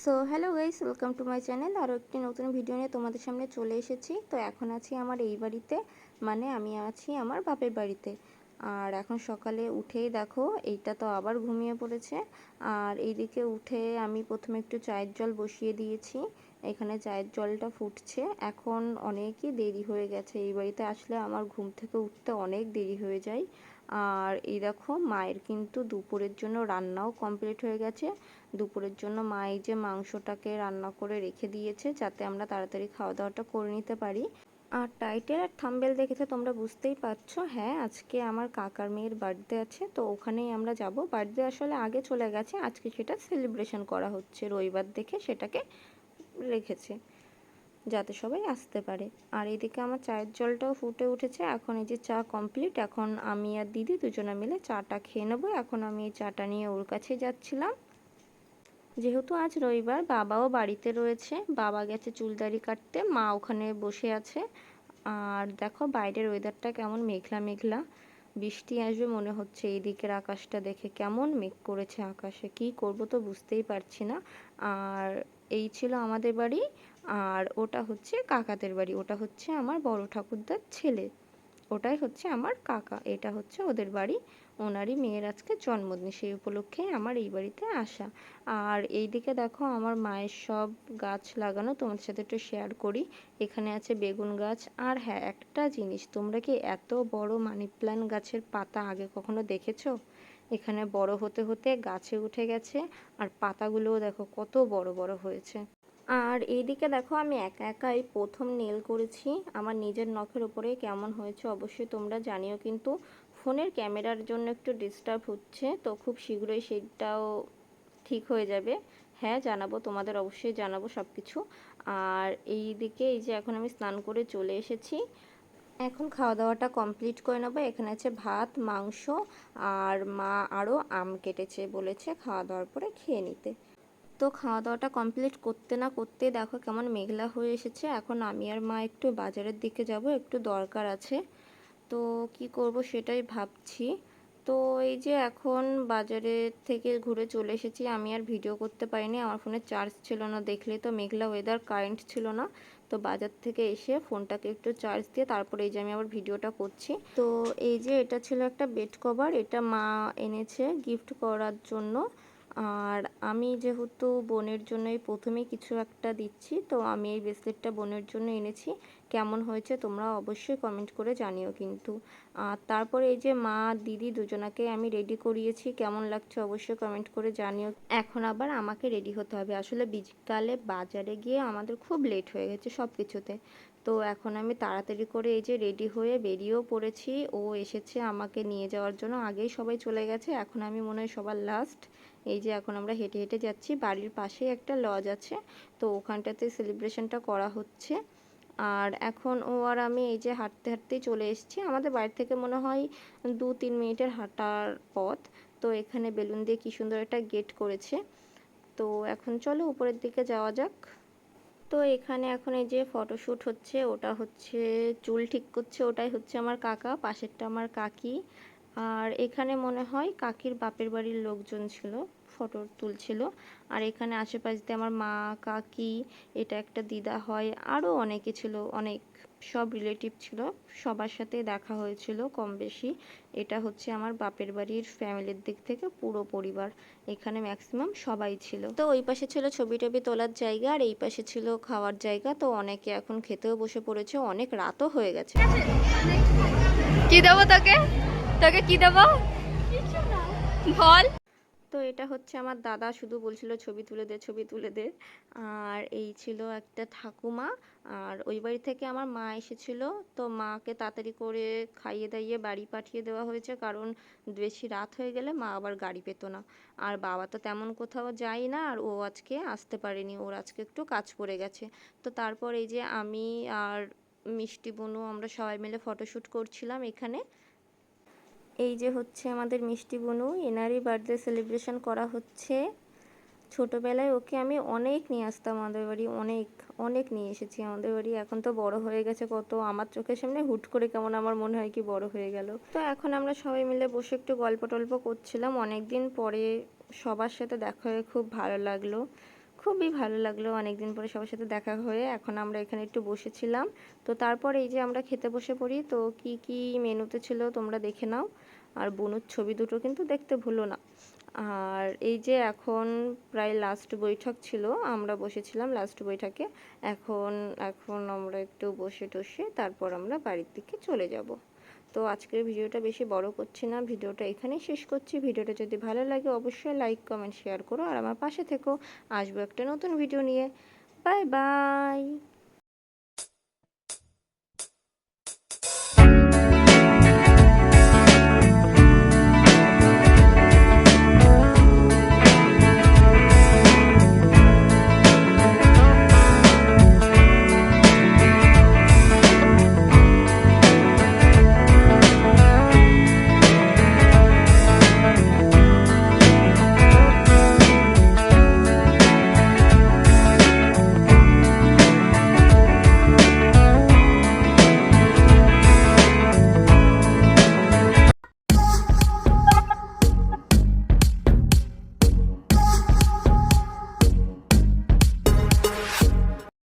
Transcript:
So hello guys, welcome to my channel. আরও একটি নতুন ভিডিও নিয়ে তোমাদের সামনে চলে এসেছি। তো এখন আছি আমার এই বাড়িতে, মানে আমি আছি আমার বাপের বাড়িতে। আর এখন সকালে উঠেই দেখো এইটা তো আবার ঘুমিয়ে পড়েছে। আর এইদিকে উঠে আমি প্রথমে একটু চায়ের জল বসিয়ে দিয়েছি। এখানে চায়ের জলটা ফুটছে। এখন অনেকই দেরি হয়ে গেছে, এই বাড়িতে আসলে আমার ঘুম থেকে উঠতে অনেক দেরি হয়ে যায়। আর এই দেখো মায়ের কিন্তু দুপুরের জন্য রান্নাও কমপ্লিট হয়ে গেছে। দুপুরের জন্য মা এই যে মাংসটাকে রান্না করে রেখে দিয়েছে, যাতে আমরা তাড়াতাড়ি খাওয়া দাওয়াটা করে নিতে পারি। আর টাইটেল আর থাম্বনেল দেখেছে তোমরা বুঝতেই পারছো, হ্যাঁ আজকে আমার কাকার মেয়ের বার্থডে আছে, তো ওখানেই আমরা যাব। বার্থডে আসলে আগে চলে গেছে, আজকে সেটা সেলিব্রেশন করা হচ্ছে, রবিবার দেখে সেটাকে রেখেছে যাতে সবাই আসতে পারে। আর এইদিকে আমার চায়ের জলটাও ফুটে উঠেছে। এখন এই যে চা কমপ্লিট, এখন আমি আর দিদি দুজনে মিলে চাটা খেয়ে নেবো। এখন আমি এই চাটা নিয়ে ওর কাছে যাচ্ছিলাম। যেহেতু আজ রবিবার, বাবাও বাড়িতে রয়েছে, বাবা গেছে চুলদাড়ি কাটতে, মা ওখানে বসে আছে। আর দেখো বাইরের ওয়েদারটা কেমন মেঘলা মেঘলা, বৃষ্টি আসবে মনে হচ্ছে। এই দিকের আকাশটা দেখে কেমন মেঘ করেছে আকাশে, কি করব তো বুঝতেই পারছি না। আর এই ছিল আমাদের বাড়ি, আর ওটা হচ্ছে কাকাদের বাড়ি, ওটা হচ্ছে আমার বড় ঠাকুরদার ছেলে, ওটাই হচ্ছে আমার কাকা, এটা হচ্ছে ওদের বাড়ি। ওনারই মেয়ের আজকে জন্মদিন, সেই উপলক্ষে আমার এই বাড়িতে আসা। আর এই দিকে দেখো আমার মায়ের সব গাছ লাগানো, তোমাদের সাথে একটু শেয়ার করি। এখানে আছে বেগুন গাছ। আর হ্যাঁ, একটা জিনিস, তোমরা কি এত বড় মানি প্ল্যান্ট গাছের পাতা আগে কখনো দেখেছো? এখানে বড় হতে হতে গাছে উঠে গেছে, আর পাতাগুলোও দেখো কত বড় বড় হয়েছে। আর এইদিকে দেখো আমি একা একাই প্রথম নেল করেছি আমার নিজের নখের উপরে, কেমন হয়েছে অবশ্যই তোমরা জানিও। কিন্তু ফোনের ক্যামেরার জন্য একটু ডিস্টার্ব হচ্ছে, তো খুব শীঘ্রই সেটাও ঠিক হয়ে যাবে। হ্যাঁ জানাবো, তোমাদের অবশ্যই জানাবো সব কিছু। আর এই দিকে এই যে এখন আমি স্নান করে চলে এসেছি, এখন খাওয়া দাওয়াটা কমপ্লিট করে নেবো। এখানে আছে ভাত, মাংস, আর মা আরও আম কেটেছে, বলেছে খাওয়া দাওয়ার পরে খেয়ে নিতে। তো খাওয়া দাওয়াটা কমপ্লিট করতে না করতে দেখো কেমন মেঘলা হয়ে এসেছে। এখন আমি আর মা একটু বাজারের দিকে যাব, একটু দরকার আছে, তো কি করব সেটাই ভাবছি। তো এই যে এখন বাজারে থেকে ঘুরে চলে এসেছি, আমি আর ভিডিও করতে পারিনি, আমার ফোনে চার্জ ছিল না, দেখলেই তো মেঘলা ওয়েদার, কারেন্ট ছিল না। তো বাজার থেকে এসে ফোনটাকে একটু চার্জ দিয়ে তারপরে এই যে আমি আবার ভিডিওটা করছি। তো এই যে এটা ছিল একটা বেড কভার, এটা মা এনেছে গিফট করার জন্য। আর আমি যেহেতু বোনের জন্যই প্রথমে কিছু একটা দিচ্ছি, তো আমি এই ব্রেসলেটটা বোনের জন্য এনেছি। কেমন হয়েছে তোমরা অবশ্যই কমেন্ট করে জানিও কিন্তু। আর তারপরে এই যে মা দিদি দুজনাকে আমি রেডি করিয়েছি, কেমন লাগছে অবশ্যই কমেন্ট করে জানিও। এখন আবার আমাকে রেডি হতে হবে, আসলে বিকালে বাজারে গিয়ে আমাদের খুব লেট হয়ে গেছে সব কিছুতে। তো এখন আমি তাড়াতাড়ি করে এই যে রেডি হয়ে বেরিয়েও পড়েছি, ও এসেছে আমাকে নিয়ে যাওয়ার জন্য, আগেই সবাই চলে গেছে, এখন আমি মনে হয় সবার লাস্ট। এই যে এখন আমরা হেঁটে হেঁটে যাচ্ছি, বাড়ির পাশেই একটা লজ আছে, তো ওখানটাতে সেলিব্রেশনটা করা হচ্ছে। আর এখন ও আর আমি এই যে হাঁটতে হাঁটতেই চলে এসেছি, আমাদের বাড়ি থেকে মনে হয় 2-3 মিনিটের হাঁটার পথ। তো এখানে বেলুন দিয়ে কি সুন্দর একটা গেট করেছে। তো এখন চলো উপরের দিকে যাওয়া যাক। তো এখানে এখন এই যে ফটোশ্যুট হচ্ছে, ওটা হচ্ছে চুল ঠিক করছে, ওটাই হচ্ছে আমার কাকা, পাশেরটা আমার কাকি। আর এখানে মনে হয় কাকির বাপের বাড়ির লোকজন ছিল, ফটো তুলছিল। আর এখানে আশেপাশ দিয়ে আমার মা, কাকি, এটা একটা দিদা হয়, আরও অনেকে ছিল, অনেক সব রিলেটিভ ছিল, সবার সাথে দেখা হয়েছিল কম বেশি। এটা হচ্ছে আমার বাপের বাড়ির ফ্যামিলির দিক থেকে পুরো পরিবার, এখানে ম্যাক্সিমাম সবাই ছিল। তো ওই পাশে ছিল ছবি টবি তোলার জায়গা, আর এই পাশে ছিল খাওয়ার জায়গা। তো অনেকে এখন খেতেও বসে পড়েছে, অনেক রাতও হয়ে গেছে। কি দেবো তোকে, তোকে কি দেবো বল। তো এটা হচ্ছে আমার দাদা, শুধু বলছিল ছবি তুলে দে ছবি তুলে দে। আর এই ছিল একটা ঠাকুমা। আর ওই বাড়ি থেকে আমার মা এসেছিল, তো মাকে তাড়াতাড়ি করে খাইয়ে দাইয়ে বাড়ি পাঠিয়ে দেওয়া হয়েছে, কারণ বেশি রাত হয়ে গেলে মা আবার গাড়ি পেতো না। আর বাবা তো তেমন কোথাও যায় না, আর ও আজকে আসতে পারেনি, ওর আজকে একটু কাজ পড়ে গেছে। তো তারপর এই যে আমি আর মিষ্টি বুনু আমরা সবাই মিলে ফটোশ্যুট করছিলাম এখানে। এই যে হচ্ছে আমাদের মিষ্টি বুনু, এনারই বার্থডে সেলিব্রেশন করা হচ্ছে। ছোটোবেলায় ওকে আমি অনেক নিয়ে আসতাম আমাদের বাড়ি, অনেক অনেক নিয়ে এসেছি আমাদের বাড়ি। এখন তো বড় হয়ে গেছে কত, আমার চোখের সামনে হুট করে কেমন আমার মনে হয় কি বড় হয়ে গেল। তো এখন আমরা সবাই মিলে বসে একটু গল্প টল্প করছিলাম, অনেক দিন পরে সবার সাথে দেখা হয়ে খুব ভালো লাগলো, খুবই ভালো লাগলো অনেকদিন পরে সবার সাথে দেখা হয়ে। এখন আমরা এখানে একটু বসেছিলাম। তো তারপর এই যে আমরা খেতে বসে পড়ি। তো কি কি মেনুতে ছিল তোমরা দেখে নাও। আর বনুর ছবি দুটো কিন্তু দেখতে ভুলো না। আর এই যে এখন প্রায় লাস্ট বৈঠক ছিল, আমরা বসেছিলাম লাস্ট বৈঠকে। এখন এখন আমরা একটু বসে টসে তারপর আমরা বাড়ির দিকে চলে যাব। তো আজকের ভিডিওটা বেশি বড় করছি না, ভিডিওটা এখানেই শেষ করছি। ভিডিওটা যদি ভালো লাগে অবশ্যই লাইক কমেন্ট শেয়ার করো আর আমার পাশে থেকো। আসবো একটা নতুন ভিডিও নিয়ে। Bye bye.